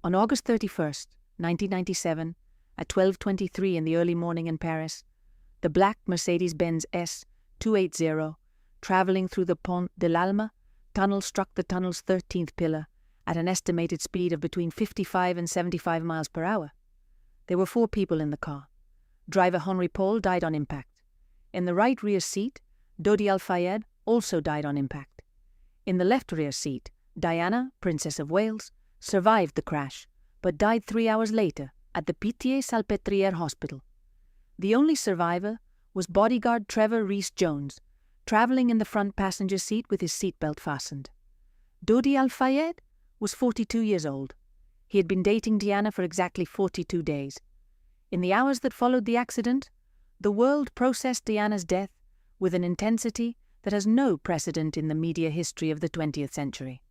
On August 31st, 1997, at 12:23 in the early morning in Paris, the black Mercedes S280, traveling through the Pont de l'Alma tunnel, struck the tunnel's 13th pillar at an estimated speed of between 55 and 75 miles per hour. There were 4 people in the car. Driver Henri Paul died on impact. In the right rear seat, Dodi Fayed also died on impact. In the left rear seat, Diana, Princess of Wales, survived the crash, but died 3 hours later at the Pitié-Salpêtrière Hospital. The only survivor was bodyguard Trevor Rees-Jones, traveling in the front passenger seat with his seatbelt fastened. Dodi Fayed was 42 years old. He had been dating Diana for exactly 42 days. In the hours that followed the accident, the world processed Diana's death with an intensity that has no precedent in the media history of the 20th century.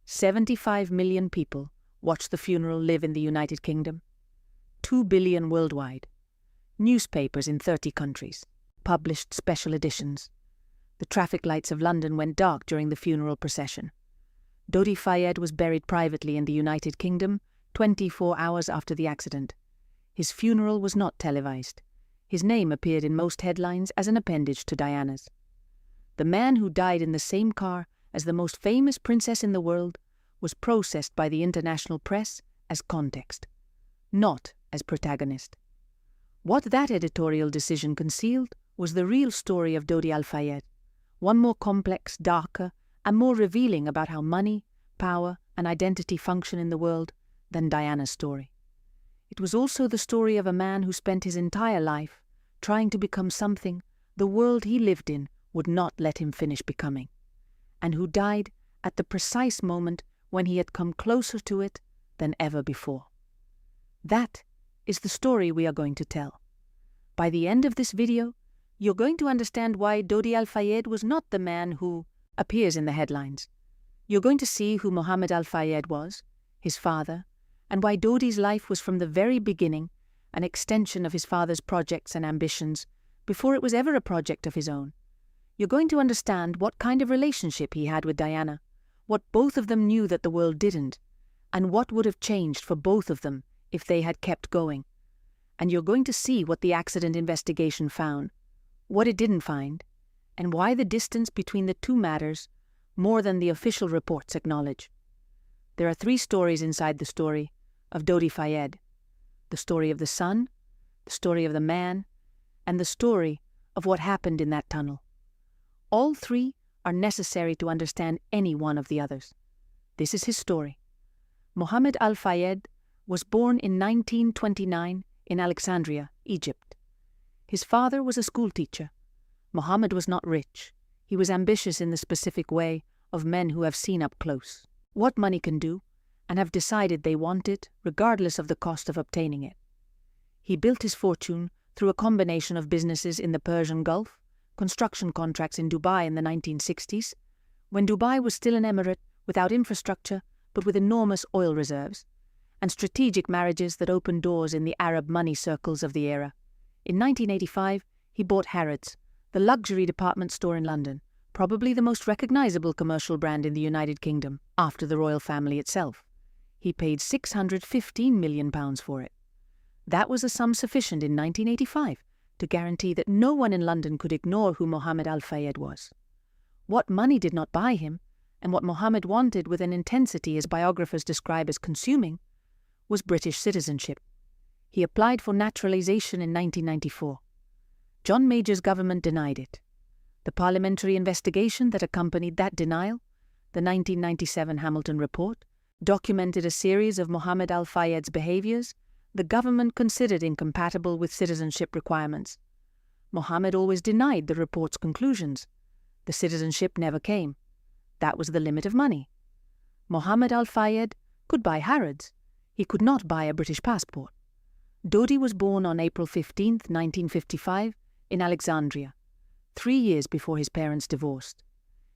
75 million people watched the funeral live in the United Kingdom. 2 billion worldwide. Newspapers in 30 countries published special editions. The traffic lights of London went dark during the funeral procession. Dodi Fayed was buried privately in the United Kingdom 24 hours after the accident. His funeral was not televised. His name appeared in most headlines as an appendage to Diana's. The man who died in the same car as the most famous princess in the world was processed by the international press as context, not as protagonist. What that editorial decision concealed was the real story of Dodi Fayed, one more complex, darker, and more revealing about how money, power, and identity function in the world than Diana's story. It was also the story of a man who spent his entire life trying to become something the world he lived in would not let him finish becoming, and who died at the precise moment when he had come closer to it than ever before. That is the story we are going to tell. By the end of this video, you're going to understand why Dodi Fayed was not the man who appears in the headlines. You're going to see who Mohamed Al Fayed was, his father, and why Dodi's life was from the very beginning an extension of his father's projects and ambitions before it was ever a project of his own. You're going to understand what kind of relationship he had with Diana, what both of them knew that the world didn't, and what would have changed for both of them if they had kept going. And you're going to see what the accident investigation found, what it didn't find, and why the distance between the two matters more than the official reports acknowledge. There are 3 stories inside the story of Dodi Fayed: the story of the son, the story of the man, and the story of what happened in that tunnel. All 3 are necessary to understand any one of the others. This is his story. Mohamed Al Fayed was born in 1929 in Alexandria, Egypt. His father was a schoolteacher. Mohamed was not rich. He was ambitious in the specific way of men who have seen up close what money can do and have decided they want it regardless of the cost of obtaining it. He built his fortune through a combination of businesses in the Persian Gulf, construction contracts in Dubai in the 1960s, when Dubai was still an emirate without infrastructure but with enormous oil reserves, and strategic marriages that opened doors in the Arab money circles of the era. In 1985, he bought Harrods, the luxury department store in London, probably the most recognizable commercial brand in the United Kingdom after the royal family itself. He paid £615 million for it. That was a sum sufficient in 1985 to guarantee that no one in London could ignore who Mohamed Al Fayed was. What money did not buy him, and what Mohamed wanted with an intensity his biographers describe as consuming, was British citizenship. He applied for naturalization in 1994. John Major's government denied it. The parliamentary investigation that accompanied that denial, the 1997 Hamilton Report, documented a series of Mohamed Al Fayed's behaviors the government considered incompatible with citizenship requirements. Mohamed always denied the report's conclusions. The citizenship never came. That was the limit of money. Mohamed Al Fayed could buy Harrods. He could not buy a British passport. Dodi was born on April 15, 1955, in Alexandria, 3 years before his parents divorced.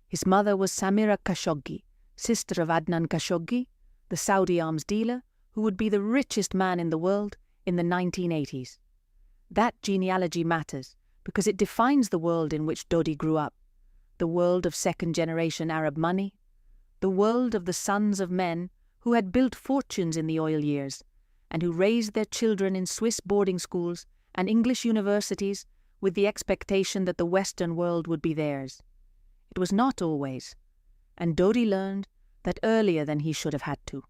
His mother was Samira Khashoggi, sister of Adnan Khashoggi, the Saudi arms dealer who would be the richest man in the world in the 1980s. That genealogy matters because it defines the world in which Dodi grew up, the world of second-generation Arab money, the world of the sons of men who had built fortunes in the oil years, and who raised their children in Swiss boarding schools and English universities with the expectation that the Western world would be theirs. It was not always, and Dodi learned that earlier than he should have had to.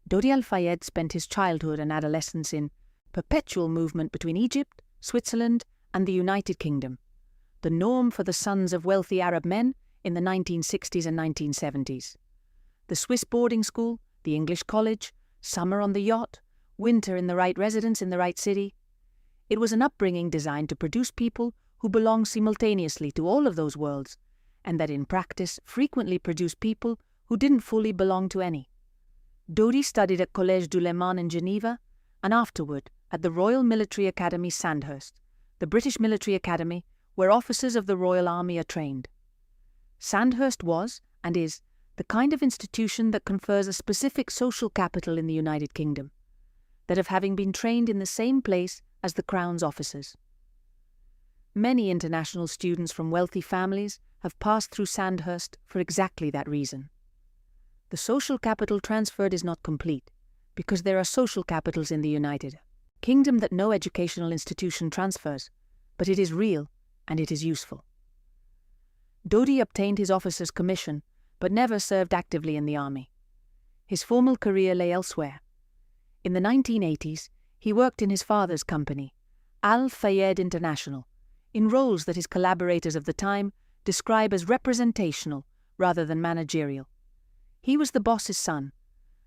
Dodi Al Fayed spent his childhood and adolescence in perpetual movement between Egypt, Switzerland, and the United Kingdom, the norm for the sons of wealthy Arab men in the 1960s and 1970s. The Swiss boarding school, the English college, summer on the yacht, winter in the right residence in the right city. It was an upbringing designed to produce people who belong simultaneously to all of those worlds, and that in practice frequently produced people who didn't fully belong to any. Dodi studied at Collège du Léman in Geneva, and afterward at the Royal Military Academy Sandhurst, the British military academy where officers of the Royal Army are trained. Sandhurst was, and is, the kind of institution that confers a specific social capital in the United Kingdom, that of having been trained in the same place as the Crown's officers. Many international students from wealthy families have passed through Sandhurst for exactly that reason. The social capital transferred is not complete, because there are social capitals in the United Kingdom that no educational institution transfers, but it is real and it is useful. Dodi obtained his officer's commission, but never served actively in the army. His formal career lay elsewhere. In the 1980s, he worked in his father's company, Al Fayed International, in roles that his collaborators of the time describe as representational rather than managerial. He was the boss's son,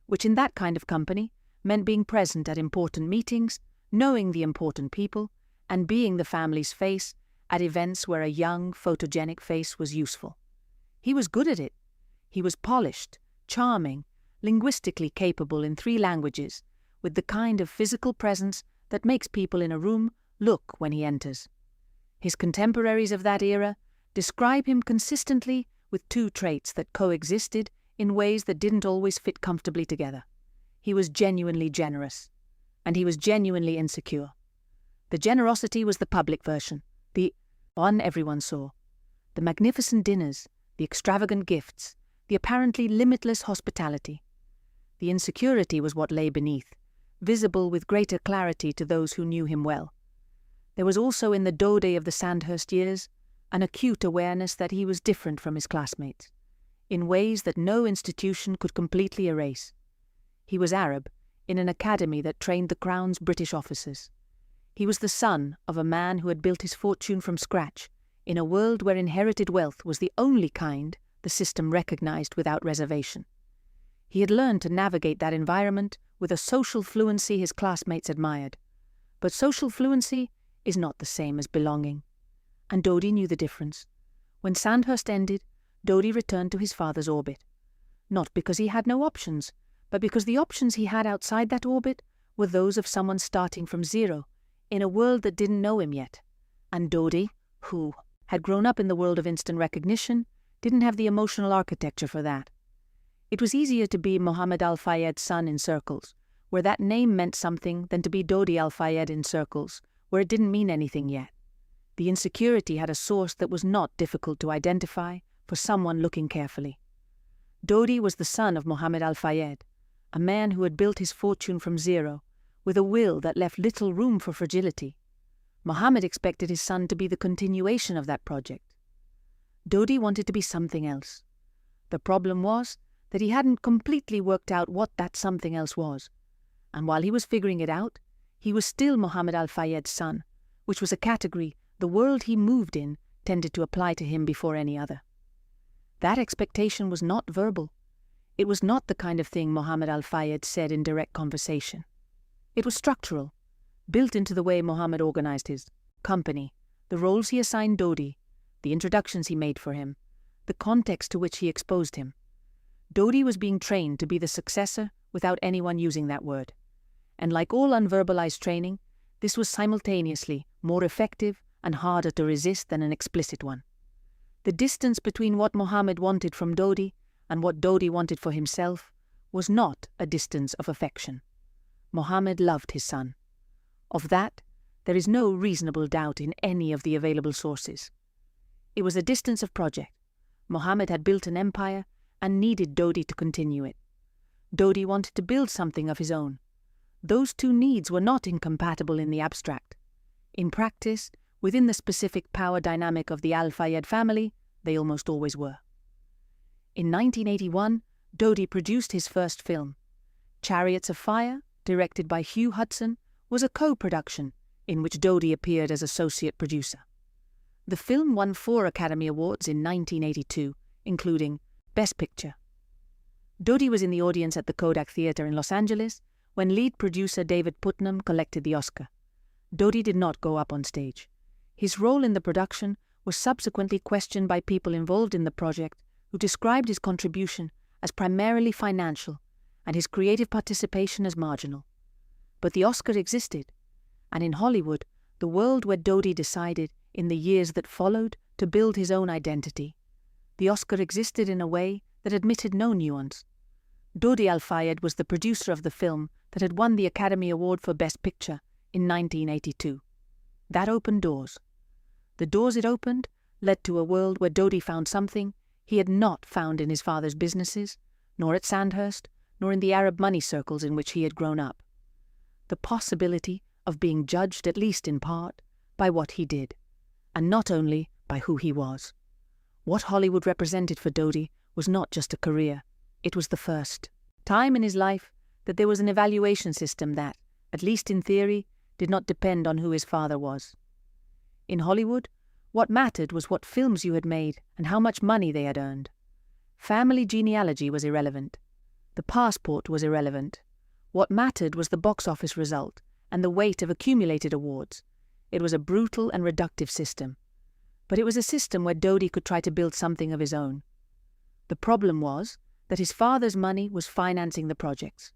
which in that kind of company meant being present at important meetings, knowing the important people, and being the family's face at events where a young, photogenic face was useful. He was good at it. He was polished, charming, linguistically capable in 3 languages, with the kind of physical presence that makes people in a room look when he enters. His contemporaries of that era describe him consistently with 2 traits that coexisted in ways that didn't always fit comfortably together. He was genuinely generous, and he was genuinely insecure. The generosity was the public version, the one everyone saw. The magnificent dinners, the extravagant gifts, the apparently limitless hospitality. The insecurity was what lay beneath, visible with greater clarity to those who knew him well. There was also in the Dodi of the Sandhurst years an acute awareness that he was different from his classmates, in ways that no institution could completely erase. He was Arab, in an academy that trained the Crown's British officers. He was the son of a man who had built his fortune from scratch, in a world where inherited wealth was the only kind the system recognized without reservation. He had learned to navigate that environment with a social fluency his classmates admired. But social fluency is not the same as belonging. And Dodi knew the difference. When Sandhurst ended, Dodi returned to his father's orbit. Not because he had no options, but because the options he had outside that orbit were those of someone starting from zero, in a world that didn't know him yet. And Dodi, who had grown up in the world of instant recognition, didn't have the emotional architecture for that. It was easier to be Mohamed Al Fayed's son in circles, where that name meant something, than to be Dodi Al Fayed in circles, where it didn't mean anything yet. The insecurity had a source that was not difficult to identify for someone looking carefully. Dodi was the son of Mohamed Al Fayed, a man who had built his fortune from zero, with a will that left little room for fragility. Mohamed expected his son to be the continuation of that project. Dodi wanted to be something else. The problem was that he hadn't completely worked out what that something else was, and while he was figuring it out, he was still Mohamed Al Fayed's son, which was a category the world he moved in tended to apply to him before any other. That expectation was not verbal. It was not the kind of thing Mohamed Al Fayed said in direct conversation. It was structural, built into the way Mohamed organized his company, the roles he assigned Dodi, the introductions he made for him, the context to which he exposed him. Dodi was being trained to be the successor without anyone using that word. And like all unverbalized training, this was simultaneously more effective and harder to resist than an explicit one. The distance between what Mohamed wanted from Dodi and what Dodi wanted for himself was not a distance of affection. Mohamed loved his son. Of that, there is no reasonable doubt in any of the available sources. It was a distance of project. Mohamed had built an empire and needed Dodi to continue it. Dodi wanted to build something of his own. Those two needs were not incompatible in the abstract. In practice, within the specific power dynamic of the Al Fayed family, they almost always were. In 1981, Dodi produced his first film. Chariots of Fire, directed by Hugh Hudson, was a co-production in which Dodi appeared as associate producer. The film won 4 Academy Awards in 1982, including Best Picture. Dodi was in the audience at the Kodak Theatre in Los Angeles when lead producer David Putnam collected the Oscar. Dodi did not go up on stage. His role in the production was subsequently questioned by people involved in the project who described his contribution as primarily financial and his creative participation as marginal. But the Oscar existed, and in Hollywood, the world where Dodi decided, in the years that followed, to build his own identity, the Oscar existed in a way that admitted no nuance. Dodi Al Fayed was the producer of the film that had won the Academy Award for Best Picture in 1982. That opened doors. The doors it opened led to a world where Dodi found something he had not found in his father's businesses, nor at Sandhurst, nor in the Arab money circles in which he had grown up. The possibility of being judged, at least in part, by what he did, and not only by who he was. What Hollywood represented for Dodi was not just a career, it was the first time in his life that there was an evaluation system that, at least in theory, did not depend on who his father was. In Hollywood, what mattered was what films you had made and how much money they had earned. Family genealogy was irrelevant. The passport was irrelevant. What mattered was the box office result and the weight of accumulated awards. It was a brutal and reductive system. But it was a system where Dodi could try to build something of his own. The problem was that his father's money was financing the projects.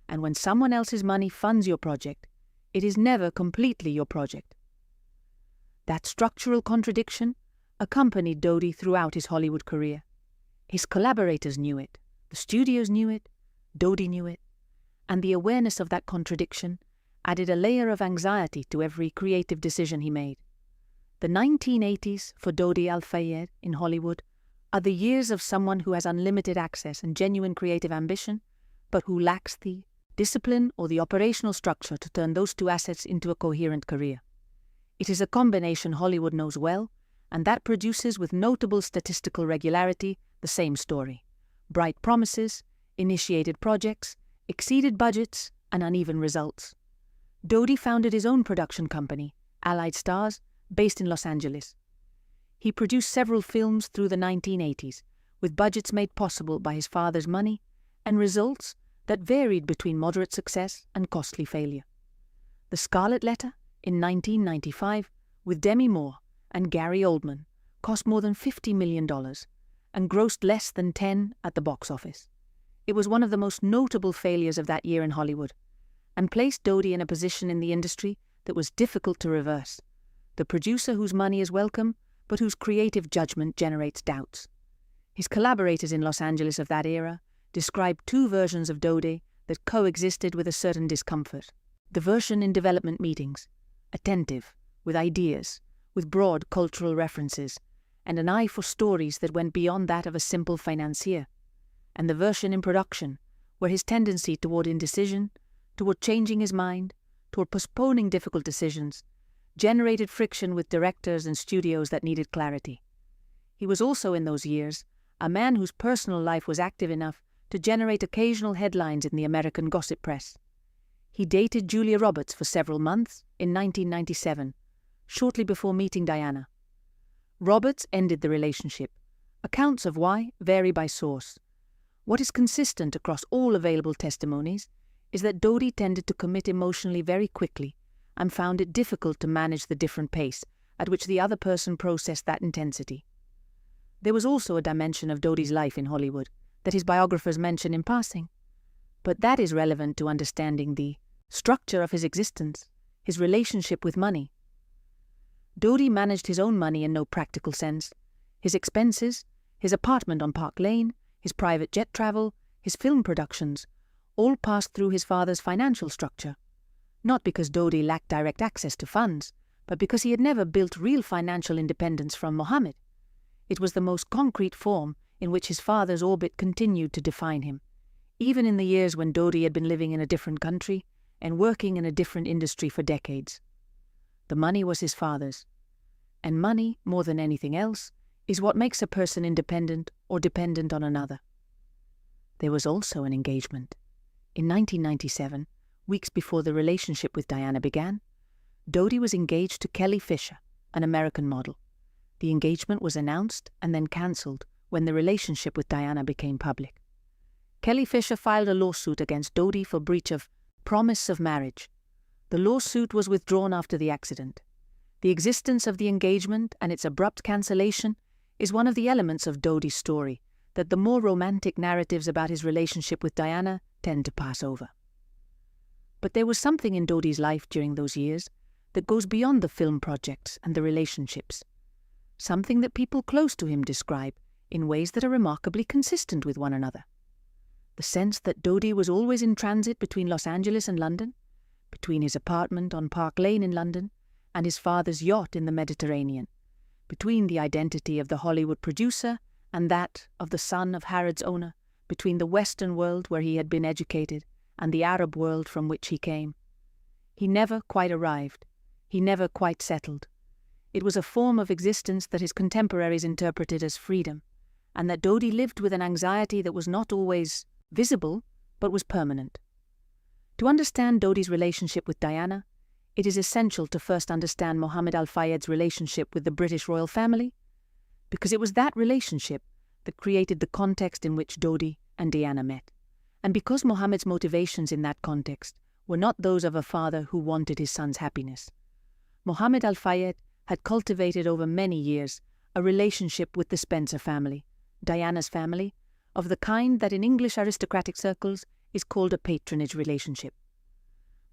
And when someone else's money funds your project, it is never completely your project. That structural contradiction accompanied Dodi throughout his Hollywood career. His collaborators knew it, the studios knew it, Dodi knew it, and the awareness of that contradiction added a layer of anxiety to every creative decision he made. The 1980s for Dodi Al Fayed in Hollywood are the years of someone who has unlimited access and genuine creative ambition, but who lacks the discipline or the operational structure to turn those two assets into a coherent career. It is a combination Hollywood knows well, and that produces with notable statistical regularity the same story: bright promises, initiated projects, exceeded budgets, and uneven results. Dodi founded his own production company, Allied Stars, based in Los Angeles. He produced several films through the 1980s, with budgets made possible by his father's money, and results that varied between moderate success and costly failure. The Scarlet Letter, in 1995, with Demi Moore and Gary Oldman, cost more than $50 million and grossed less than 10 at the box office. It was one of the most notable failures of that year in Hollywood, and placed Dodi in a position in the industry that was difficult to reverse. The producer whose money is welcome, but whose creative judgment generates doubts. His collaborators in Los Angeles of that era described two versions of Dodi that coexisted with a certain discomfort. The version in development meetings, attentive, with ideas, with broad cultural references, and an eye for stories that went beyond that of a simple financier. And the version in production, where his tendency toward indecision, toward changing his mind, toward postponing difficult decisions, generated friction with directors and studios that needed clarity. He was also, in those years, a man whose personal life was active enough to generate occasional headlines in the American gossip press. He dated Julia Roberts for several months in 1997, shortly before meeting Diana. Roberts ended the relationship. Accounts of why vary by source. What is consistent across all available testimonies is that Dodi tended to commit emotionally very quickly and found it difficult to manage the different pace at which the other person processed that intensity. There was also a dimension of Dodi's life in Hollywood that his biographers mention in passing, but that is relevant to understanding the structure of his existence, his relationship with money. Dodi managed his own money in no practical sense. His expenses, his apartment on Park Lane, his private jet travel, his film productions, all passed through his father's financial structure. Not because Dodi lacked direct access to funds, but because he had never built real financial independence from Mohamed. It was the most concrete form in which his father's orbit continued to define him. even in the years when Dodi had been living in a different country and working in a different industry for decades. The money was his father's. And money, more than anything else, is what makes a person independent or dependent on another. There was also an engagement. In 1997, weeks before the relationship with Diana began, Dodi was engaged to Kelly Fisher, an American model. The engagement was announced and then cancelled when the relationship with Diana became public. Kelly Fisher filed a lawsuit against Dodi for breach of promise of marriage. The lawsuit was withdrawn after the accident. The existence of the engagement and its abrupt cancellation is one of the elements of Dodi's story that the more romantic narratives about his relationship with Diana tend to pass over. But there was something in Dodi's life during those years that goes beyond the film projects and the relationships. Something that people close to him describe in ways that are remarkably consistent with one another. The sense that Dodi was always in transit between Los Angeles and London, between his apartment on Park Lane in London and his father's yacht in the Mediterranean, between the identity of the Hollywood producer and that of the son of Harrods owner, between the Western world where he had been educated and the Arab world from which he came. He never quite arrived. He never quite settled. It was a form of existence that his contemporaries interpreted as freedom, and that Dodi lived with an anxiety that was not always visible, but was permanent. To understand Dodi's relationship with Diana, it is essential to first understand Mohamed Al Fayed's relationship with the British royal family, because it was that relationship that created the context in which Dodi and Diana met, and because Mohammed's motivations in that context were not those of a father who wanted his son's happiness. Mohamed Al Fayed had cultivated over many years a relationship with the Spencer family, Diana's family, of the kind that in English aristocratic circles is called a patronage relationship.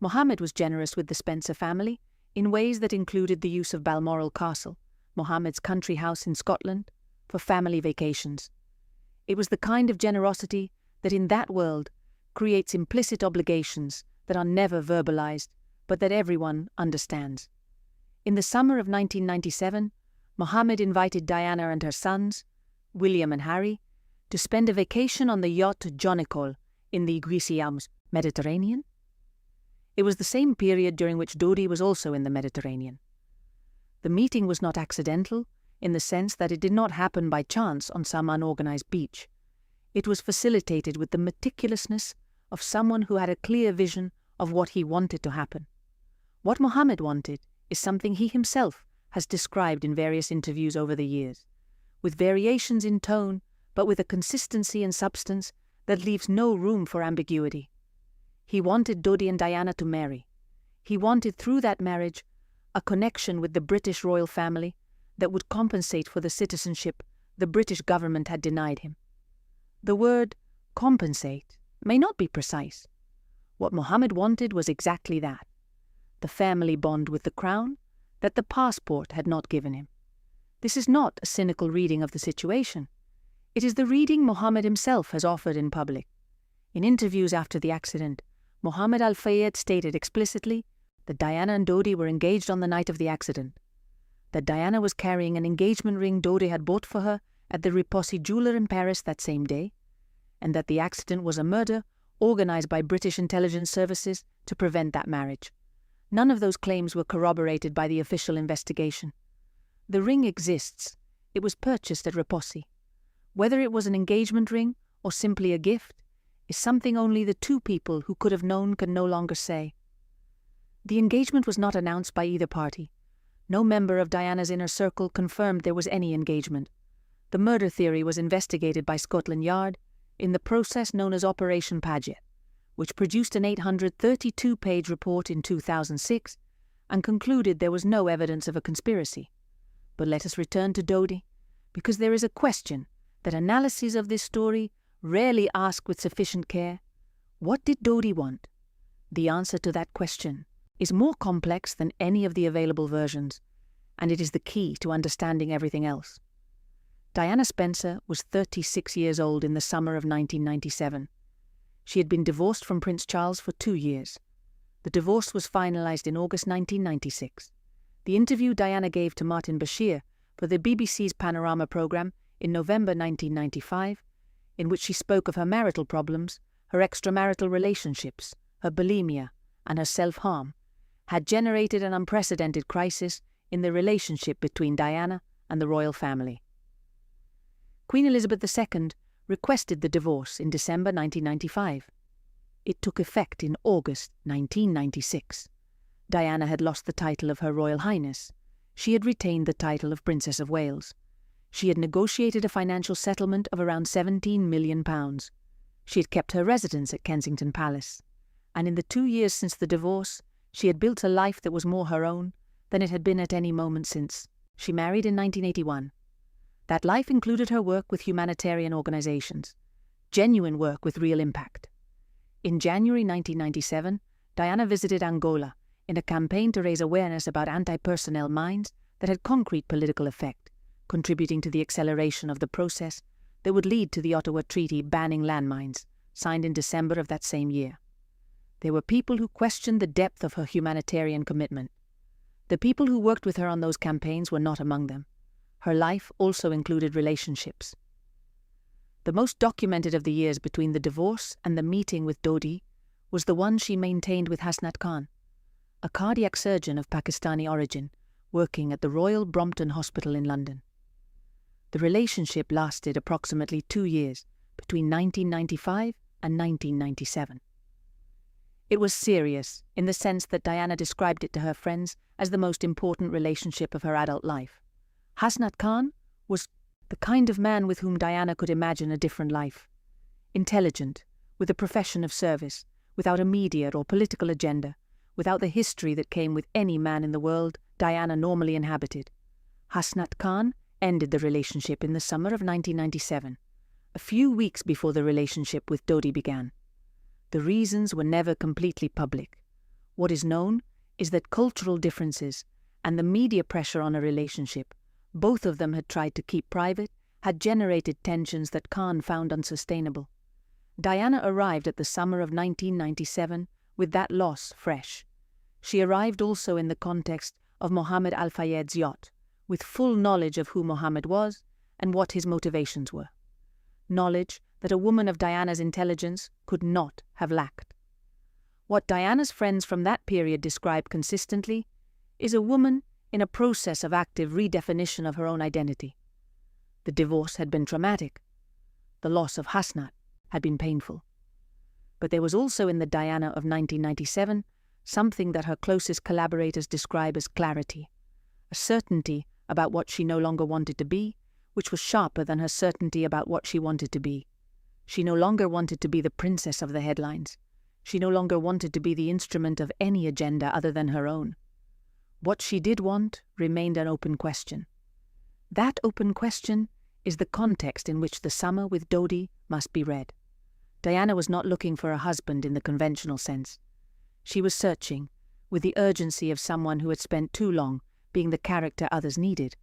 Mohamed was generous with the Spencer family in ways that included the use of Balmoral Castle, Mohammed's country house in Scotland, for family vacations. It was the kind of generosity that in that world creates implicit obligations that are never verbalized, but that everyone understands. In the summer of 1997, Mohamed invited Diana and her sons, William and Harry, to spend a vacation on the yacht Jonicol in the Grisiyams Mediterranean. It was the same period during which Dodi was also in the Mediterranean. The meeting was not accidental in the sense that it did not happen by chance on some unorganized beach. It was facilitated with the meticulousness of someone who had a clear vision of what he wanted to happen. What Mohamed wanted is something he himself has described in various interviews over the years, with variations in tone, but with a consistency and substance that leaves no room for ambiguity. He wanted Dodi and Diana to marry. He wanted through that marriage a connection with the British royal family that would compensate for the citizenship the British government had denied him. The word compensate may not be precise. What Mohamed wanted was exactly that, the family bond with the crown that the passport had not given him. This is not a cynical reading of the situation. It is the reading Mohamed himself has offered in public. In interviews after the accident, Mohamed Al Fayed stated explicitly that Diana and Dodi were engaged on the night of the accident, that Diana was carrying an engagement ring Dodi had bought for her at the Riposi jeweler in Paris that same day, and that the accident was a murder organized by British intelligence services to prevent that marriage. None of those claims were corroborated by the official investigation. The ring exists. It was purchased at Riposi. Whether it was an engagement ring or simply a gift is something only the two people who could have known can no longer say. The engagement was not announced by either party. No member of Diana's inner circle confirmed there was any engagement. The murder theory was investigated by Scotland Yard in the process known as Operation Paget, which produced an 832-page report in 2006 and concluded there was no evidence of a conspiracy. But let us return to Dodi, because there is a question that analyses of this story rarely ask with sufficient care. What did Dodi want? The answer to that question is more complex than any of the available versions, and it is the key to understanding everything else. Diana Spencer was 36 years old in the summer of 1997. She had been divorced from Prince Charles for 2 years. The divorce was finalized in August 1996. The interview Diana gave to Martin Bashir for the BBC's Panorama programme in November 1995, in which she spoke of her marital problems, her extramarital relationships, her bulimia, and her self-harm, had generated an unprecedented crisis in the relationship between Diana and the royal family. Queen Elizabeth II requested the divorce in December 1995. It took effect in August 1996. Diana had lost the title of Her Royal Highness. She had retained the title of Princess of Wales. She had negotiated a financial settlement of around £17 million. She had kept her residence at Kensington Palace. And in the 2 years since the divorce, she had built a life that was more her own than it had been at any moment since. She married in 1981. That life included her work with humanitarian organizations, genuine work with real impact. In January 1997, Diana visited Angola in a campaign to raise awareness about anti-personnel mines that had concrete political effect, contributing to the acceleration of the process that would lead to the Ottawa Treaty banning landmines, signed in December of that same year. There were people who questioned the depth of her humanitarian commitment. The people who worked with her on those campaigns were not among them. Her life also included relationships. The most documented of the years between the divorce and the meeting with Dodi was the one she maintained with Hasnat Khan, a cardiac surgeon of Pakistani origin working at the Royal Brompton Hospital in London. The relationship lasted approximately 2 years, between 1995 and 1997. It was serious in the sense that Diana described it to her friends as the most important relationship of her adult life. Hasnat Khan was the kind of man with whom Diana could imagine a different life. Intelligent, with a profession of service, without a media or political agenda, without the history that came with any man in the world Diana normally inhabited. Hasnat Khan ended the relationship in the summer of 1997, a few weeks before the relationship with Dodi began. The reasons were never completely public. What is known is that cultural differences and the media pressure on a relationship, both of them had tried to keep private, had generated tensions that Khan found unsustainable. Diana arrived at the summer of 1997 with that loss fresh. She arrived also in the context of Mohamed Al Fayed's yacht, with full knowledge of who Mohamed was and what his motivations were. Knowledge that a woman of Diana's intelligence could not have lacked. What Diana's friends from that period describe consistently is a woman in a process of active redefinition of her own identity. The divorce had been traumatic. The loss of Hasnat had been painful. But there was also in the Diana of 1997 something that her closest collaborators describe as clarity, a certainty about what she no longer wanted to be, which was sharper than her certainty about what she wanted to be. She no longer wanted to be the princess of the headlines. She no longer wanted to be the instrument of any agenda other than her own. What she did want remained an open question. That open question is the context in which the summer with Dodi must be read. Diana was not looking for a husband in the conventional sense. She was searching, with the urgency of someone who had spent too long being the character others needed,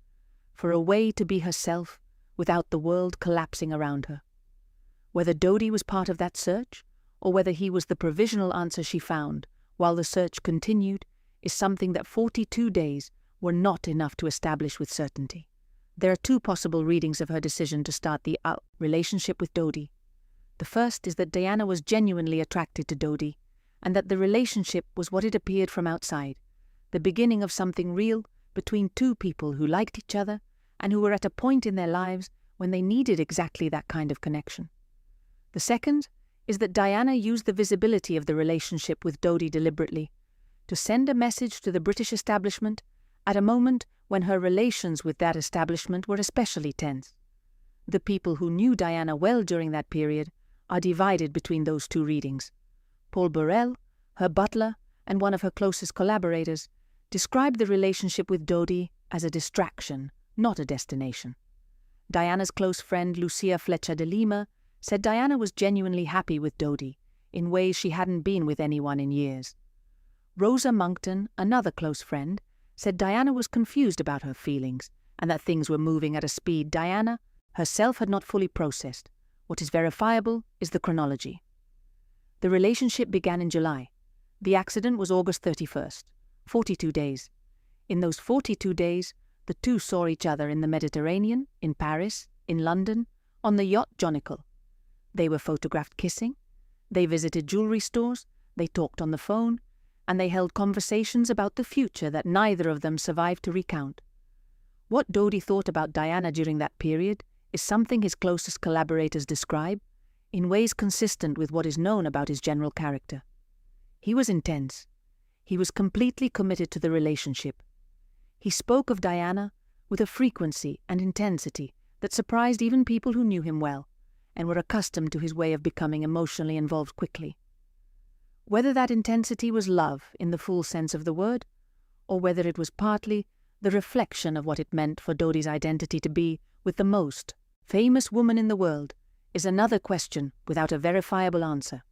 for a way to be herself without the world collapsing around her. Whether Dodi was part of that search, or whether he was the provisional answer she found while the search continued, is something that 42 days were not enough to establish with certainty. There are two possible readings of her decision to start the relationship with Dodi. The first is that Diana was genuinely attracted to Dodi, and that the relationship was what it appeared from outside, the beginning of something real between two people who liked each other and who were at a point in their lives when they needed exactly that kind of connection. The second is that Diana used the visibility of the relationship with Dodi deliberately to send a message to the British establishment at a moment when her relations with that establishment were especially tense. The people who knew Diana well during that period are divided between those two readings. Paul Burrell, her butler and one of her closest collaborators, described the relationship with Dodi as a distraction, not a destination. Diana's close friend Lucia Fletcher de Lima said Diana was genuinely happy with Dodi in ways she hadn't been with anyone in years. Rosa Monckton, another close friend, said Diana was confused about her feelings and that things were moving at a speed Diana herself had not fully processed. What is verifiable is the chronology. The relationship began in July. The accident was August 31st, 42 days. In those 42 days, the two saw each other in the Mediterranean, in Paris, in London, on the yacht Jonicle. They were photographed kissing. They visited jewelry stores, they talked on the phone, and they held conversations about the future that neither of them survived to recount. What Dodi thought about Diana during that period is something his closest collaborators describe in ways consistent with what is known about his general character. He was intense. He was completely committed to the relationship. He spoke of Diana with a frequency and intensity that surprised even people who knew him well and were accustomed to his way of becoming emotionally involved quickly. Whether that intensity was love in the full sense of the word, or whether it was partly the reflection of what it meant for Dodi's identity to be with the most famous woman in the world, is another question without a verifiable answer.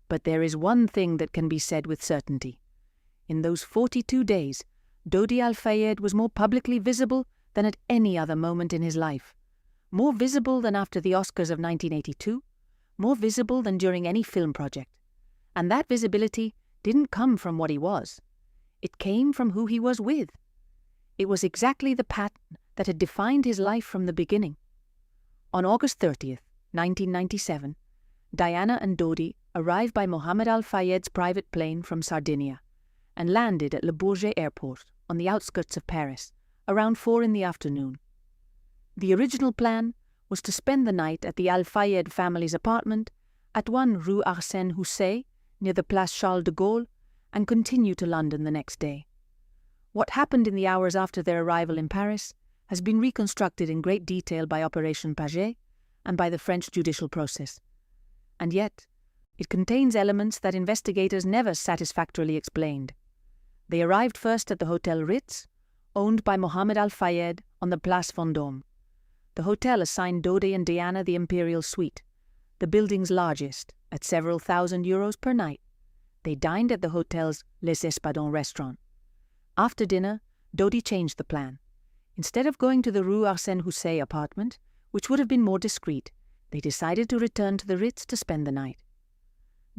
But there is one thing that can be said with certainty. In those 42 days, Dodi Al Fayed was more publicly visible than at any other moment in his life. More visible than after the Oscars of 1982, more visible than during any film project. And that visibility didn't come from what he was. It came from who he was with. It was exactly the pattern that had defined his life from the beginning. On August 30th, 1997, Diana and Dodi arrived by Mohamed Al Fayed's private plane from Sardinia and landed at Le Bourget Airport on the outskirts of Paris around 4 in the afternoon. The original plan was to spend the night at the Al Fayed family's apartment at 1 Rue Arsène Housset near the Place Charles de Gaulle and continue to London the next day. What happened in the hours after their arrival in Paris has been reconstructed in great detail by Operation Paget and by the French judicial process. And yet, it contains elements that investigators never satisfactorily explained. They arrived first at the Hotel Ritz, owned by Mohamed Al Fayed on the Place Vendôme. The hotel assigned Dodi and Diana the imperial suite, the building's largest, at several thousand euros per night. They dined at the hotel's Les Espadons restaurant. After dinner, Dodi changed the plan. Instead of going to the Rue Arsène Housset apartment, which would have been more discreet, they decided to return to the Ritz to spend the night.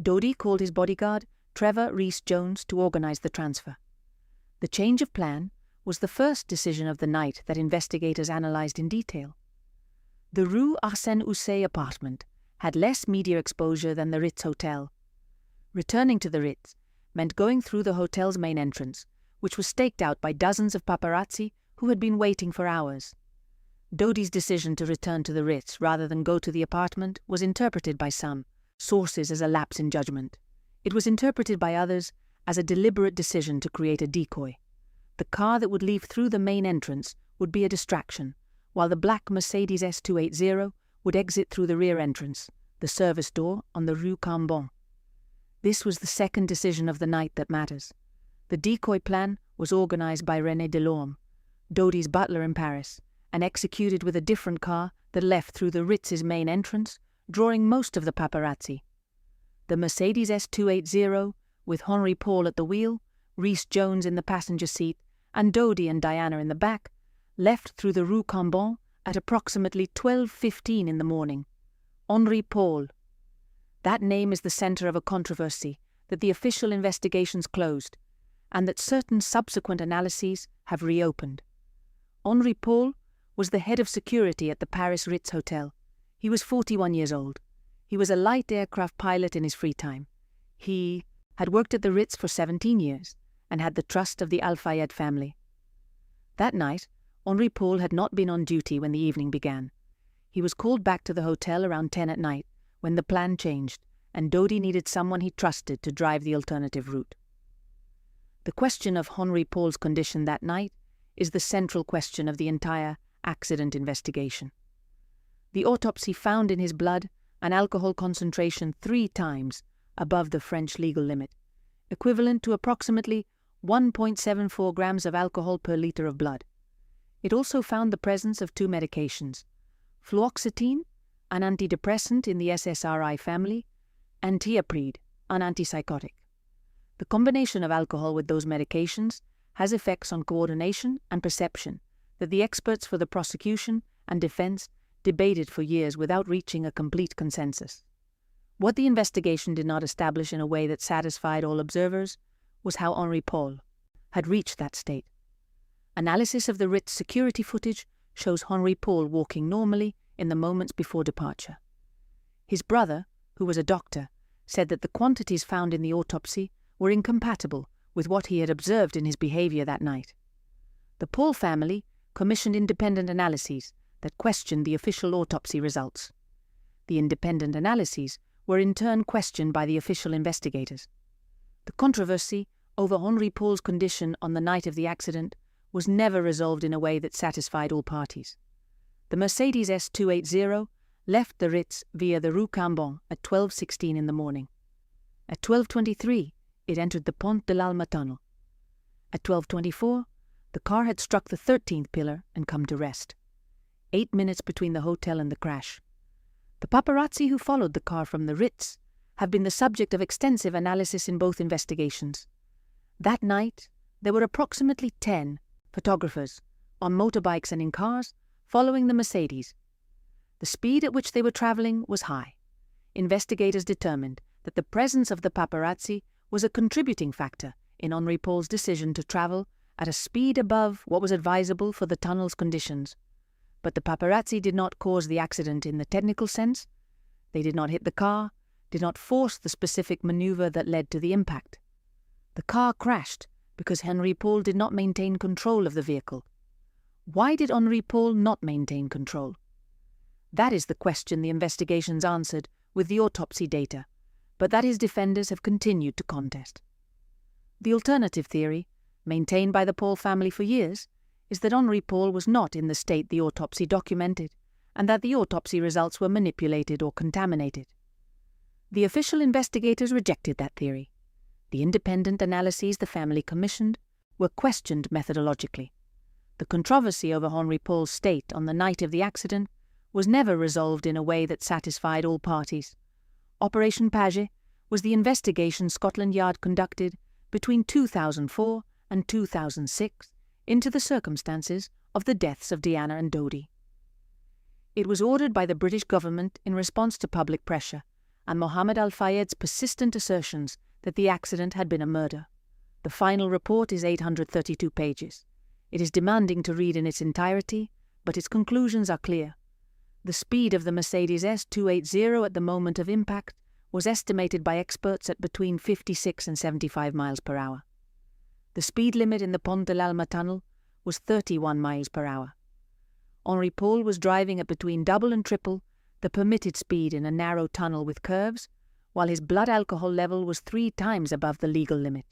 Dodi called his bodyguard, Trevor Rhys-Jones, to organize the transfer. The change of plan was the first decision of the night that investigators analyzed in detail. The Rue Arsène Housset apartment had less media exposure than the Ritz Hotel. Returning to the Ritz meant going through the hotel's main entrance, which was staked out by dozens of paparazzi who had been waiting for hours. Dodi's decision to return to the Ritz rather than go to the apartment was interpreted by some sources as a lapse in judgment. It was interpreted by others as a deliberate decision to create a decoy. The car that would leave through the main entrance would be a distraction, while the black Mercedes S280 would exit through the rear entrance, the service door on the Rue Cambon. This was the second decision of the night that matters. The decoy plan was organized by René Delorme, Dodi's butler in Paris, and executed with a different car that left through the Ritz's main entrance, drawing most of the paparazzi. The Mercedes S280, with Henri Paul at the wheel, Rhys-Jones in the passenger seat, and Dodi and Diana in the back, left through the Rue Cambon at approximately 12:15 in the morning. Henri Paul. That name is the center of a controversy that the official investigations closed, and that certain subsequent analyses have reopened. Henri Paul was the head of security at the Paris Ritz Hotel. He was 41 years old. He was a light aircraft pilot in his free time. He had worked at the Ritz for 17 years and had the trust of the Al Fayed family. That night, Henri Paul had not been on duty when the evening began. He was called back to the hotel around 10 at night when the plan changed and Dodi needed someone he trusted to drive the alternative route. The question of Henri Paul's condition that night is the central question of the entire accident investigation. The autopsy found in his blood an alcohol concentration 3 times above the French legal limit, equivalent to approximately 1.74 grams of alcohol per liter of blood. It also found the presence of 2 medications, fluoxetine, an antidepressant in the SSRI family, and thioprid, an antipsychotic. The combination of alcohol with those medications has effects on coordination and perception that the experts for the prosecution and defense debated for years without reaching a complete consensus. What the investigation did not establish in a way that satisfied all observers was how Henri Paul had reached that state. Analysis of the Ritz security footage shows Henri Paul walking normally in the moments before departure. His brother, who was a doctor, said that the quantities found in the autopsy were incompatible with what he had observed in his behavior that night. The Paul family commissioned independent analyses that questioned the official autopsy results. The independent analyses were in turn questioned by the official investigators. The controversy over Henri Paul's condition on the night of the accident was never resolved in a way that satisfied all parties. The Mercedes S280 left the Ritz via the Rue Cambon at 12:16 in the morning. At 12:23, it entered the Pont de l'Alma tunnel. At 12:24, the car had struck the 13th pillar and come to rest. 8 minutes between the hotel and the crash. The paparazzi who followed the car from the Ritz have been the subject of extensive analysis in both investigations. That night, there were approximately 10 photographers on motorbikes and in cars following the Mercedes. The speed at which they were traveling was high. Investigators determined that the presence of the paparazzi was a contributing factor in Henri Paul's decision to travel at a speed above what was advisable for the tunnel's conditions. But the paparazzi did not cause the accident in the technical sense. They did not hit the car, did not force the specific maneuver that led to the impact. The car crashed because Henri Paul did not maintain control of the vehicle. Why did Henri Paul not maintain control? That is the question the investigations answered with the autopsy data, but that his defenders have continued to contest. The alternative theory, maintained by the Paul family for years, is that Henri Paul was not in the state the autopsy documented, and that the autopsy results were manipulated or contaminated. The official investigators rejected that theory. The independent analyses the family commissioned were questioned methodologically. The controversy over Henri Paul's state on the night of the accident was never resolved in a way that satisfied all parties. Operation Paget was the investigation Scotland Yard conducted between 2004 and 2006 into the circumstances of the deaths of Diana and Dodi. It was ordered by the British government in response to public pressure and Mohamed Al Fayed's persistent assertions that the accident had been a murder. The final report is 832 pages. It is demanding to read in its entirety, but its conclusions are clear. The speed of the Mercedes S280 at the moment of impact was estimated by experts at between 56 and 75 miles per hour. The speed limit in the Pont de l'Alma tunnel was 31 miles per hour. Henri Paul was driving at between double and triple the permitted speed in a narrow tunnel with curves, while his blood alcohol level was 3 times above the legal limit.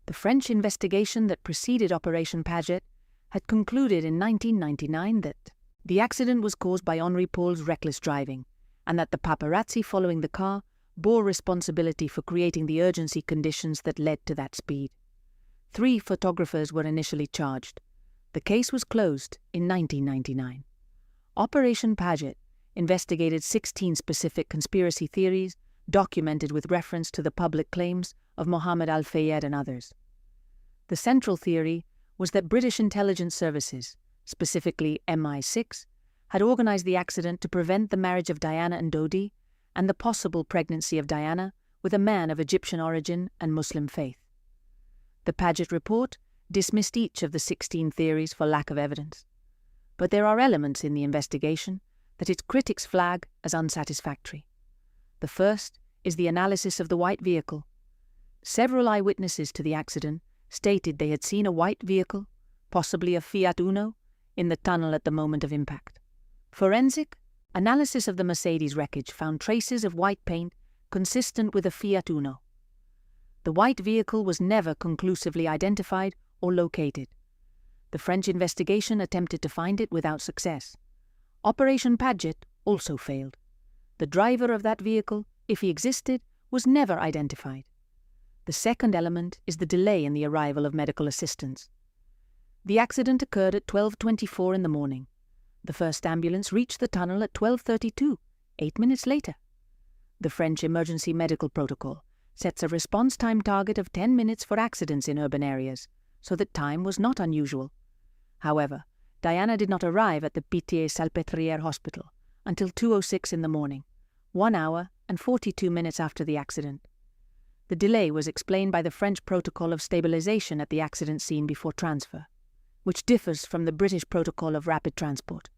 The French investigation that preceded Operation Paget had concluded in 1999 that the accident was caused by Henri Paul's reckless driving, and that the paparazzi following the car bore responsibility for creating the urgency conditions that led to that speed. 3 photographers were initially charged. The case was closed in 1999. Operation Paget investigated 16 specific conspiracy theories documented with reference to the public claims of Mohamed Al Fayed and others. The central theory was that British intelligence services, specifically MI6, had organized the accident to prevent the marriage of Diana and Dodi and the possible pregnancy of Diana with a man of Egyptian origin and Muslim faith. The Paget report dismissed each of the 16 theories for lack of evidence, but there are elements in the investigation that its critics flag as unsatisfactory. The first is the analysis of the white vehicle. Several eyewitnesses to the accident stated they had seen a white vehicle, possibly a Fiat Uno, in the tunnel at the moment of impact. Forensic analysis of the Mercedes wreckage found traces of white paint consistent with a Fiat Uno. The white vehicle was never conclusively identified or located. The French investigation attempted to find it without success. Operation Paget also failed. The driver of that vehicle, if he existed, was never identified. The second element is the delay in the arrival of medical assistance. The accident occurred at 12:24 in the morning. The first ambulance reached the tunnel at 12:32, 8 minutes later. The French emergency medical protocol sets a response time target of 10 minutes for accidents in urban areas, so that time was not unusual. However, Diana did not arrive at the Pitié-Salpêtrière hospital until 2:06 in the morning, 1 hour and 42 minutes after the accident. The delay was explained by the French protocol of stabilization at the accident scene before transfer, which differs from the British protocol of rapid transport.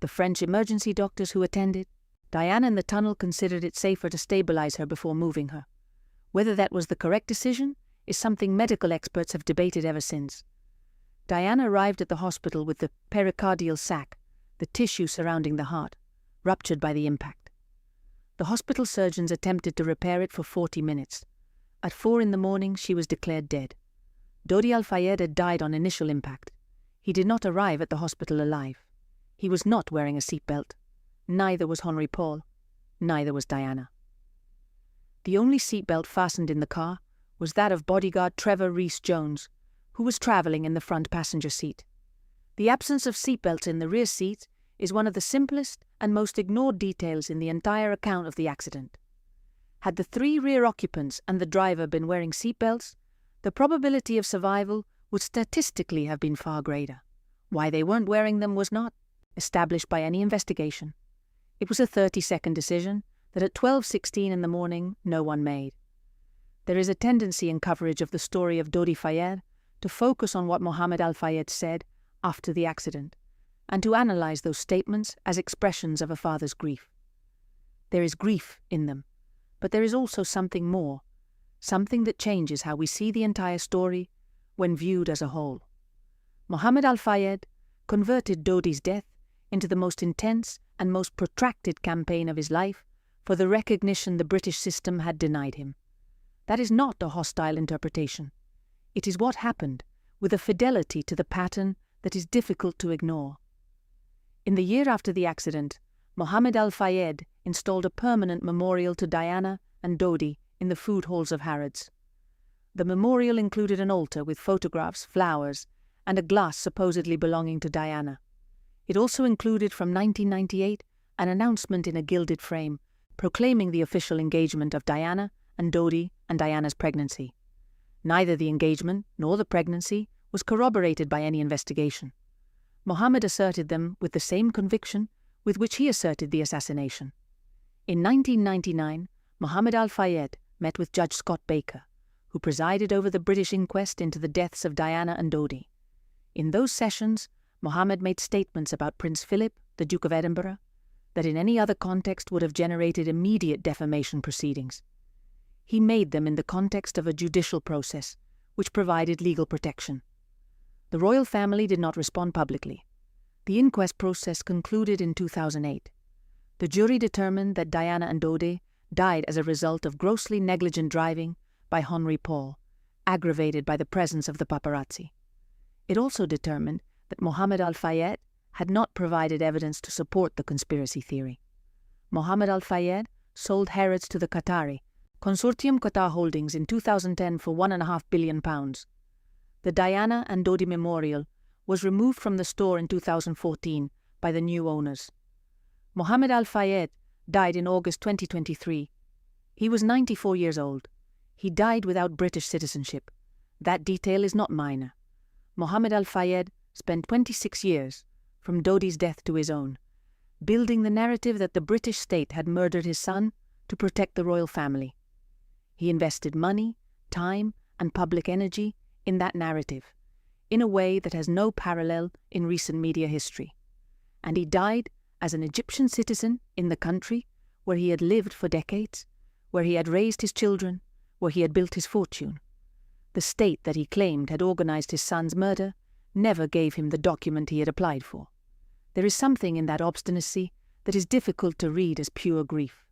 The French emergency doctors who attended Diana in the tunnel considered it safer to stabilize her before moving her. Whether that was the correct decision is something medical experts have debated ever since. Diana arrived at the hospital with the pericardial sac, the tissue surrounding the heart, ruptured by the impact. The hospital surgeons attempted to repair it for 40 minutes. At 4 a.m, she was declared dead. Dodi Fayed had died on initial impact. He did not arrive at the hospital alive. He was not wearing a seatbelt. Neither was Henry Paul. Neither was Diana. The only seatbelt fastened in the car was that of bodyguard Trevor Rees-Jones, who was traveling in the front passenger seat. The absence of seatbelts in the rear seat is one of the simplest and most ignored details in the entire account of the accident. Had the 3 rear occupants and the driver been wearing seatbelts, the probability of survival would statistically have been far greater. Why they weren't wearing them was not established by any investigation. It was a 30-second decision that at 12:16 in the morning no one made. There is a tendency in coverage of the story of Dodi Fayed to focus on what Mohamed Al Fayed said after the accident, and to analyze those statements as expressions of a father's grief. There is grief in them, but there is also something more, something that changes how we see the entire story when viewed as a whole. Mohamed Al Fayed converted Dodi's death into the most intense and most protracted campaign of his life for the recognition the British system had denied him. That is not a hostile interpretation. It is what happened, with a fidelity to the pattern that is difficult to ignore. In the year after the accident, Mohamed Al Fayed installed a permanent memorial to Diana and Dodi in the food halls of Harrods. The memorial included an altar with photographs, flowers, and a glass supposedly belonging to Diana. It also included, from 1998, an announcement in a gilded frame proclaiming the official engagement of Diana and Dodi and Diana's pregnancy. Neither the engagement nor the pregnancy was corroborated by any investigation. Mohamed asserted them with the same conviction with which he asserted the assassination. In 1999, Mohamed Al Fayed met with Judge Scott Baker, who presided over the British inquest into the deaths of Diana and Dodi. In those sessions, Mohamed made statements about Prince Philip, the Duke of Edinburgh, that in any other context would have generated immediate defamation proceedings. He made them in the context of a judicial process, which provided legal protection. The royal family did not respond publicly. The inquest process concluded in 2008. The jury determined that Diana and Dodi died as a result of grossly negligent driving by Henry Paul, aggravated by the presence of the paparazzi. It also determined that Mohamed Al Fayed had not provided evidence to support the conspiracy theory. Mohamed Al Fayed sold Harrods to the Qatari Consortium Qatar Holdings in 2010 for £1.5 billion. The Diana and Dodi Memorial was removed from the store in 2014 by the new owners. Mohamed Al Fayed died in August 2023. He was 94 years old. He died without British citizenship. That detail is not minor. Mohamed Al Fayed spent 26 years, from Dodi's death to his own, building the narrative that the British state had murdered his son to protect the royal family. He invested money, time, and public energy in that narrative, in a way that has no parallel in recent media history. And he died as an Egyptian citizen in the country where he had lived for decades, where he had raised his children, where he had built his fortune. The state that he claimed had organized his son's murder never gave him the document he had applied for. There is something in that obstinacy that is difficult to read as pure grief.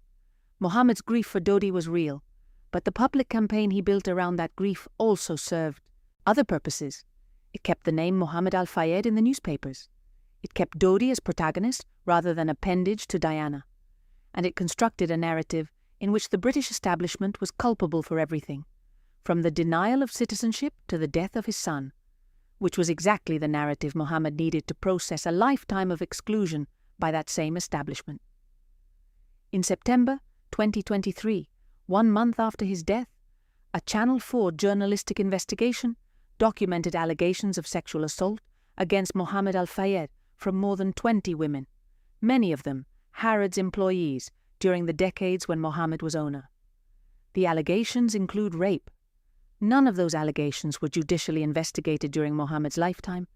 Mohammed's grief for Dodi was real, but the public campaign he built around that grief also served other purposes. It kept the name Mohamed Al Fayed in the newspapers. It kept Dodi as protagonist rather than appendage to Diana. And it constructed a narrative in which the British establishment was culpable for everything, from the denial of citizenship to the death of his son, which was exactly the narrative Mohamed needed to process a lifetime of exclusion by that same establishment. In September 2023, 1 month after his death, a Channel 4 journalistic investigation documented allegations of sexual assault against Mohamed Al Fayed from more than 20 women, many of them Harrods employees during the decades when Mohamed was owner. The allegations include rape. None of those allegations were judicially investigated during Mohamed's lifetime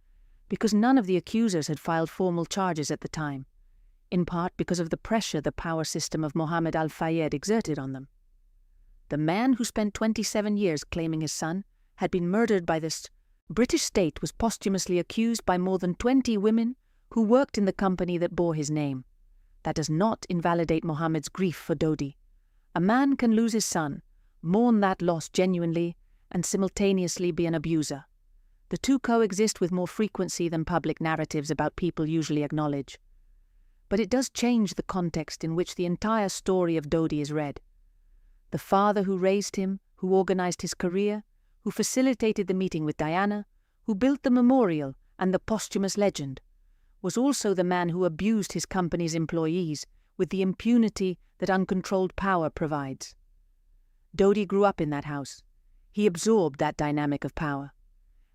because none of the accusers had filed formal charges at the time. in part because of the pressure the power system of Mohamed Al Fayed exerted on them. The man who spent 27 years claiming his son had been murdered by this British state was posthumously accused by more than 20 women who worked in the company that bore his name. That does not invalidate Mohammed's grief for Dodi. A man can lose his son, mourn that loss genuinely, and simultaneously be an abuser. The two coexist with more frequency than public narratives about people usually acknowledge. But it does change the context in which the entire story of Dodi is read. The father who raised him, who organized his career, who facilitated the meeting with Diana, who built the memorial and the posthumous legend, was also the man who abused his company's employees with the impunity that uncontrolled power provides. Dodi grew up in that house. He absorbed that dynamic of power.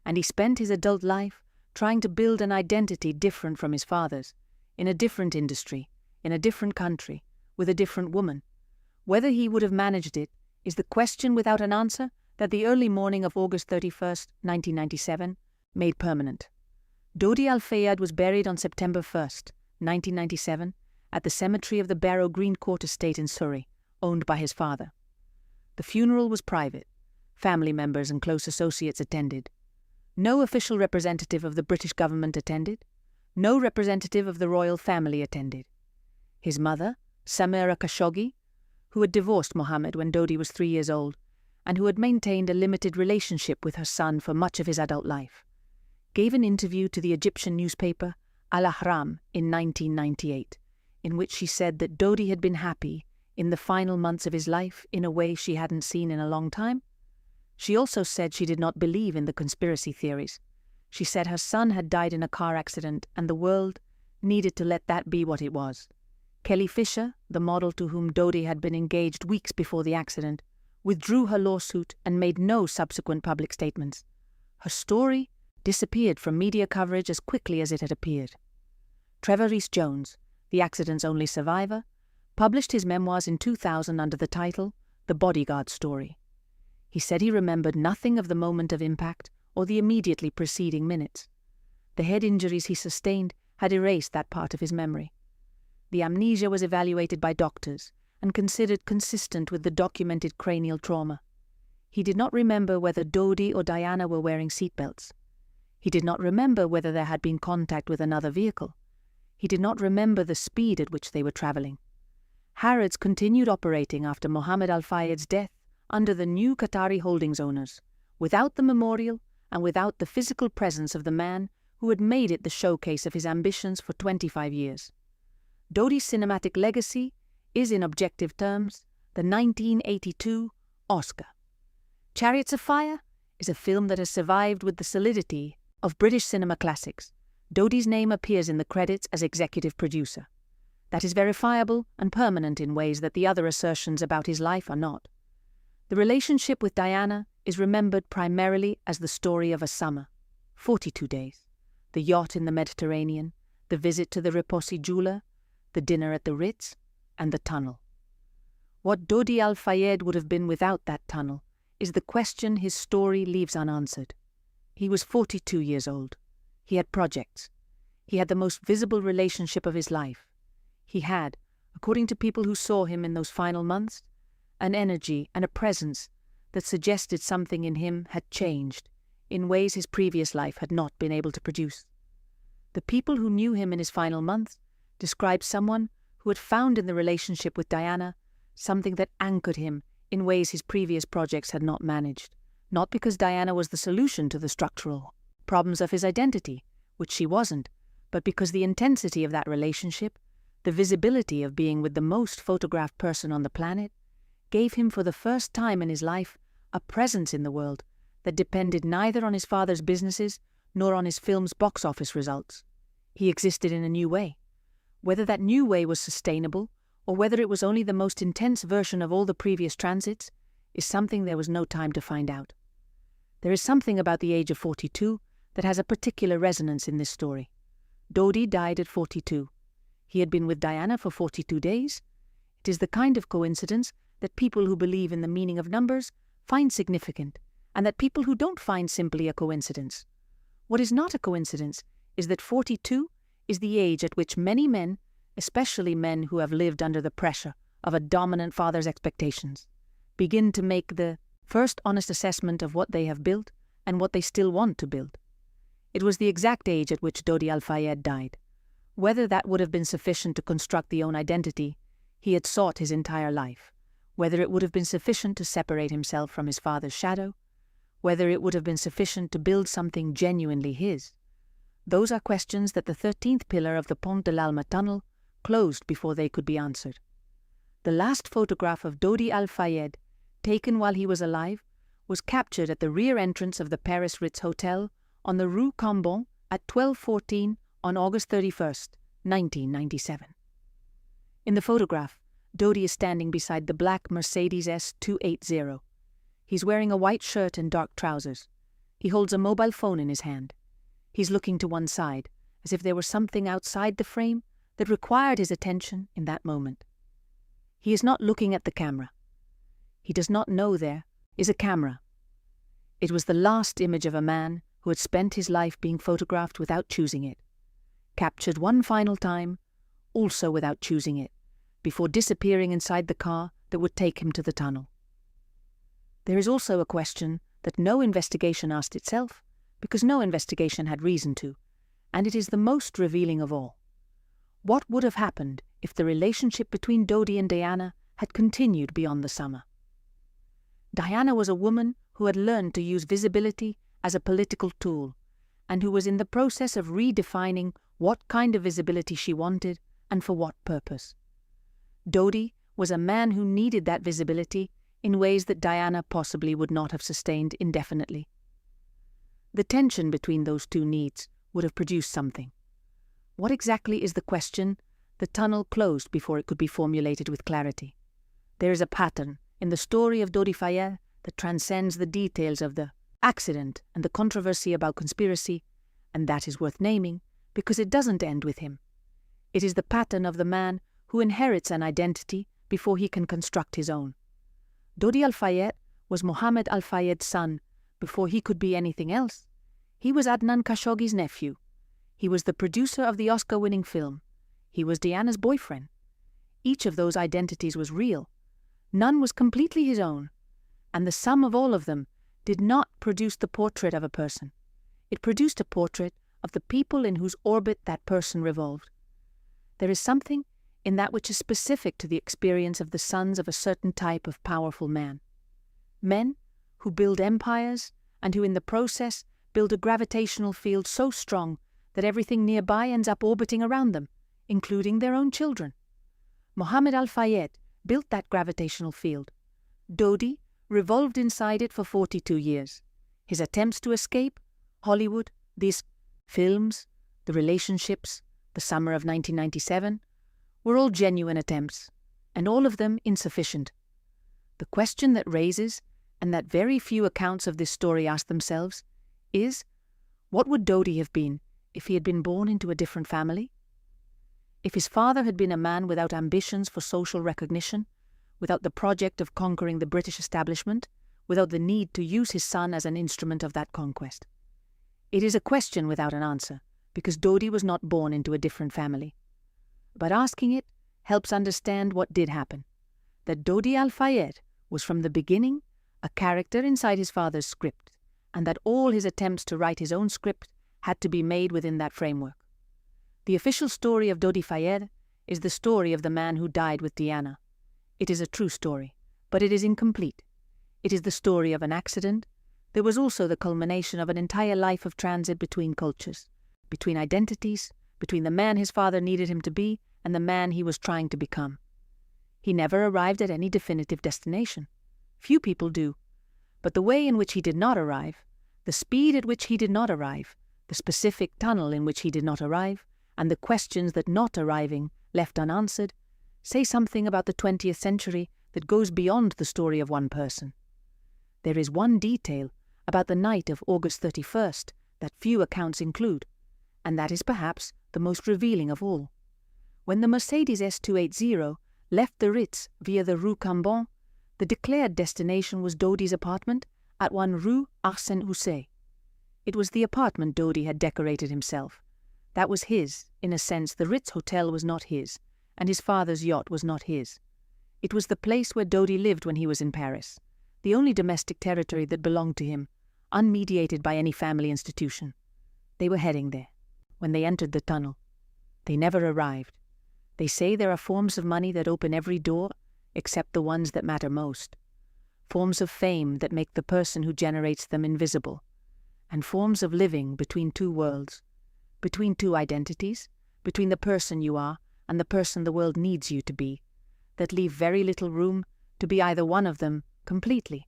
And he spent his adult life trying to build an identity different from his father's, in a different industry, in a different country, with a different woman. Whether he would have managed it is the question without an answer that the early morning of August 31st, 1997, made permanent. Dodi Al Fayed was buried on September 1st, 1997, at the cemetery of the Barrow Green Court estate in Surrey, owned by his father. The funeral was private. Family members and close associates attended. No official representative of the British government attended. No representative of the royal family attended. His mother, Samira Khashoggi, who had divorced Mohammed when Dodi was 3 years old, and who had maintained a limited relationship with her son for much of his adult life, gave an interview to the Egyptian newspaper Al Ahram in 1998, in which she said that Dodi had been happy in the final months of his life in a way she hadn't seen in a long time. She also said she did not believe in the conspiracy theories. She said her son had died in a car accident and the world needed to let that be what it was. Kelly Fisher, the model to whom Dodi had been engaged weeks before the accident, withdrew her lawsuit and made no subsequent public statements. Her story disappeared from media coverage as quickly as it had appeared. Trevor Rhys-Jones, the accident's only survivor, published his memoirs in 2000 under the title The Bodyguard Story. He said he remembered nothing of the moment of impact or the immediately preceding minutes. The head injuries he sustained had erased that part of his memory. The amnesia was evaluated by doctors and considered consistent with the documented cranial trauma. He did not remember whether Dodi or Diana were wearing seatbelts. He did not remember whether there had been contact with another vehicle. He did not remember the speed at which they were traveling. Harrods continued operating after Mohamed Al Fayed's death under the new Qatari holdings owners, without the memorial and without the physical presence of the man who had made it the showcase of his ambitions for 25 years. Dodi's cinematic legacy is, in objective terms, the 1982 Oscar. Chariots of Fire is a film that has survived with the solidity of British cinema classics. Dodi's name appears in the credits as executive producer. That is verifiable and permanent in ways that the other assertions about his life are not. The relationship with Diana is remembered primarily as the story of a summer, 42 days, the yacht in the Mediterranean, the visit to the Repossi jeweler, the dinner at the Ritz, and the tunnel. What Dodi Al Fayed would have been without that tunnel is the question his story leaves unanswered. He was 42 years old. He had projects. He had the most visible relationship of his life. He had, according to people who saw him in those final months, an energy and a presence that suggested something in him had changed in ways his previous life had not been able to produce. The people who knew him in his final months described someone who had found in the relationship with Diana something that anchored him in ways his previous projects had not managed, not because Diana was the solution to the structural problems of his identity, which she wasn't, but because the intensity of that relationship, the visibility of being with the most photographed person on the planet, gave him for the first time in his life a presence in the world that depended neither on his father's businesses nor on his film's box office results. He existed in a new way. Whether that new way was sustainable or whether it was only the most intense version of all the previous transits is something there was no time to find out. There is something about the age of 42 that has a particular resonance in this story. Dodi died at 42. He had been with Diana for 42 days. It is the kind of coincidence that people who believe in the meaning of numbers find significant, and that people who don't find simply a coincidence. What is not a coincidence is that 42 is the age at which many men, especially men who have lived under the pressure of a dominant father's expectations, begin to make the first honest assessment of what they have built and what they still want to build. It was the exact age at which Dodi Fayed died. Whether that would have been sufficient to construct the own identity he had sought his entire life, whether it would have been sufficient to separate himself from his father's shadow, whether it would have been sufficient to build something genuinely his. Those are questions that the 13th pillar of the Pont de l'Alma tunnel closed before they could be answered. The last photograph of Dodi Fayed, taken while he was alive, was captured at the rear entrance of the Paris Ritz Hotel on the Rue Cambon at 12:14 on August 31st, 1997. In the photograph, Dodi is standing beside the black Mercedes S280. He's wearing a white shirt and dark trousers. He holds a mobile phone in his hand. He's looking to one side, as if there were something outside the frame that required his attention in that moment. He is not looking at the camera. He does not know there is a camera. It was the last image of a man who had spent his life being photographed without choosing it, captured one final time, also without choosing it, before disappearing inside the car that would take him to the tunnel. There is also a question that no investigation asked itself, because no investigation had reason to, and it is the most revealing of all. What would have happened if the relationship between Dodi and Diana had continued beyond the summer? Diana was a woman who had learned to use visibility as a political tool, and who was in the process of redefining what kind of visibility she wanted and for what purpose. Dodi was a man who needed that visibility in ways that Diana possibly would not have sustained indefinitely. The tension between those two needs would have produced something. What exactly is the question? The tunnel closed before it could be formulated with clarity. There is a pattern in the story of Dodi Fayed that transcends the details of the accident and the controversy about conspiracy, and that is worth naming because it doesn't end with him. It is the pattern of the man who inherits an identity before he can construct his own. Dodi Fayed was Mohamed Al Fayed's son before he could be anything else. He was Adnan Khashoggi's nephew. He was the producer of the Oscar-winning film. He was Diana's boyfriend. Each of those identities was real. None was completely his own, and the sum of all of them did not produce the portrait of a person. It produced a portrait of the people in whose orbit that person revolved. There is something in that which is specific to the experience of the sons of a certain type of powerful man. Men who build empires and who in the process build a gravitational field so strong that everything nearby ends up orbiting around them, including their own children. Mohamed Al Fayed built that gravitational field. Dodi revolved inside it for 42 years. His attempts to escape, Hollywood, these films, the relationships, the summer of 1997, were all genuine attempts, and all of them insufficient. The question that raises, and that very few accounts of this story ask themselves, is, what would Dodi have been if he had been born into a different family? If his father had been a man without ambitions for social recognition, without the project of conquering the British establishment, without the need to use his son as an instrument of that conquest? It is a question without an answer, because Dodi was not born into a different family. But asking it helps understand what did happen, that Dodi Fayed was from the beginning a character inside his father's script, and that all his attempts to write his own script had to be made within that framework. The official story of Dodi Fayed is the story of the man who died with Diana. It is a true story, but it is incomplete. It is the story of an accident. There was also the culmination of an entire life of transit between cultures, between identities, between the man his father needed him to be and the man he was trying to become. He never arrived at any definitive destination. Few people do. But the way in which he did not arrive, the speed at which he did not arrive, the specific tunnel in which he did not arrive, and the questions that not arriving left unanswered, say something about the 20th century that goes beyond the story of one person. There is one detail about the night of August 31st that few accounts include, and that is perhaps the most revealing of all. When the Mercedes S280 left the Ritz via the Rue Cambon, the declared destination was Dodi's apartment at 1 Rue Arsène Housset. It was the apartment Dodi had decorated himself. That was his, in a sense. The Ritz Hotel was not his, and his father's yacht was not his. It was the place where Dodi lived when he was in Paris, the only domestic territory that belonged to him, unmediated by any family institution. They were heading there. When they entered the tunnel, they never arrived. They say there are forms of money that open every door, except the ones that matter most. Forms of fame that make the person who generates them invisible. And forms of living between two worlds, between two identities, between the person you are and the person the world needs you to be, that leave very little room to be either one of them completely.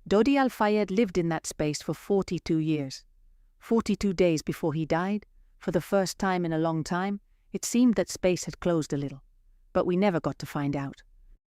Dodi Al Fayed lived in that space for 42 years. 42 days before he died, for the first time in a long time, it seemed that space had closed a little. But we never got to find out.